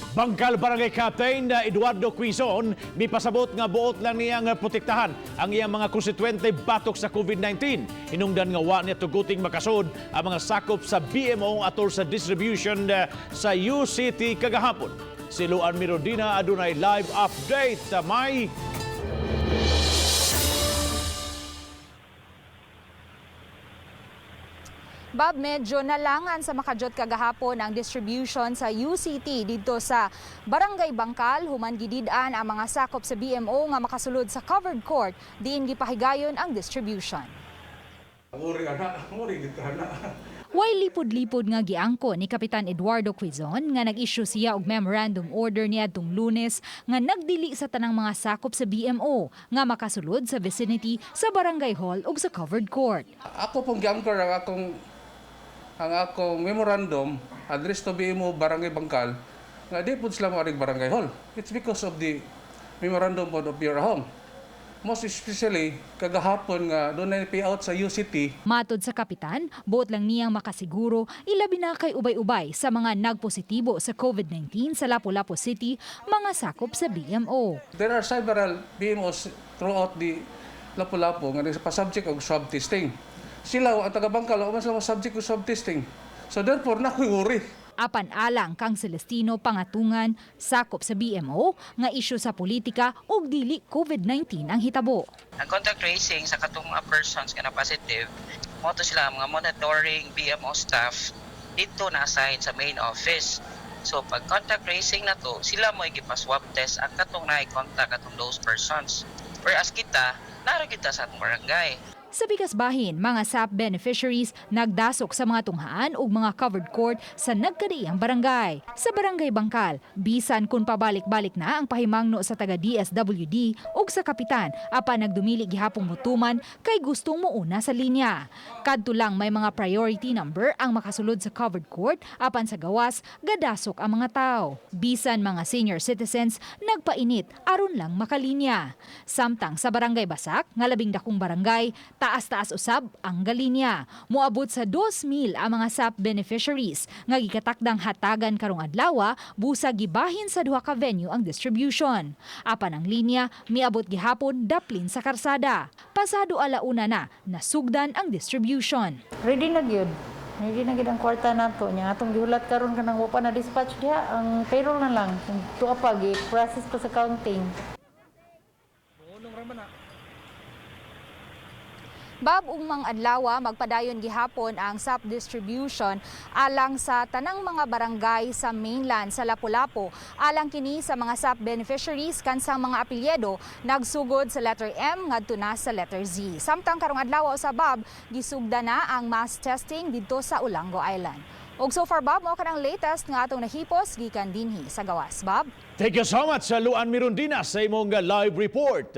Bangkal Barangay Captain Eduardo Quizon mipasabot nga buot lang niyang protektahan ang iyang mga konstituente batok sa COVID-19. Hinungdan nga wa niya tuguting makasod ang mga sakop sa BMO atol sa distribution sa UCT kagahapon. Si Luan Mirondina adunay live update. May Bob, medyo nalangan sa makajot kagahapon ang distribution sa UCT dito sa Barangay Bangkal. Human gidid-an ang mga sakop sa BMO nga makasulod sa covered court diin gipahigayon ang distribution. Way lipod-lipod nga giangko ni Kapitan Eduardo Quizon nga nag-issue siya og memorandum order niadtong Lunes nga nagdili sa tanang mga sakop sa BMO nga makasulod sa vicinity sa Barangay Hall ug sa covered court. Ako pong giangkor ang akong memorandum address to BMO Barangay Bangkal nga di pud sila maring Barangay Hall. It's because of the memorandum of your home. Most especially kagahapon nga doon na payout sa UCT. Matod sa kapitan, buot lang niyang makasiguro ilabi na kay ubay-ubay sa mga nagpositibo sa COVID-19 sa Lapu-Lapu City, mga sakop sa BMO. There are several BMOs throughout the Lapu-Lapu nga nagpa-subject og swab testing. Sila ang taga-Bangkal o sila subject og swab testing. So therefore nakuwori. Apan alang kang Celestino Pangatungan, sakop sa BMO nga isyu sa politika ug dili COVID-19 ang hitabo. Ang contact tracing sa katong mga persons nga na positive, mo to sila mga monitoring BMO staff dito na assign sa main office. So pag contact tracing na to, sila mo igipa-swab test ang katong na-contact atong those persons. Whereas kita, nara kita sa atong barangay. Sa Bikasbahin, mga SAP beneficiaries nagdasok sa mga tunghaan ug mga covered court sa nagkadiang barangay. Sa Barangay Bangkal, bisan kung pabalik-balik na ang pahimangno sa taga-DSWD ug sa kapitan, apan nagdumili gihapong mutuman kay gustong muuna sa linya. Kadto lang may mga priority number ang makasulod sa covered court, apan sa gawas, gadasok ang mga tao. Bisan mga senior citizens, nagpainit aron lang makalinya. Samtang sa Barangay Basak, nga labing dakong barangay, taas-taas usab ang galinya. Moabot sa 2,000 ang mga SAP beneficiaries nga gikatakdang hatagan karong adlaw busa gibahin sa duha ka venue ang distribution. Apan ang linya miabot gihapon daplin sa karsada. Pasado alauna na nasugdan ang distribution. Ready na gyud. Ready na gyud ang kwarta nato nya atong gihulat karon kanang wa pa na dispatch diha ang payroll na lang. Tuwa pa process pa sa counting. Bob, umang adlaw magpadayon gihapon ang SAP distribution alang sa tanang mga barangay sa mainland sa Lapu-Lapu. Alang kini sa mga SAP beneficiaries kansang mga apelyido nagsugod sa letter M ngadto na sa letter Z. Samtang karong adlaw sa Bob, gisugda na ang mass testing didto sa Ulango Island. Og so far Bob, mo kanang latest nga atong nahipos gikan dinhi sa gawas. Bob. thank you so much sa Luan Mirondina sa imong live report.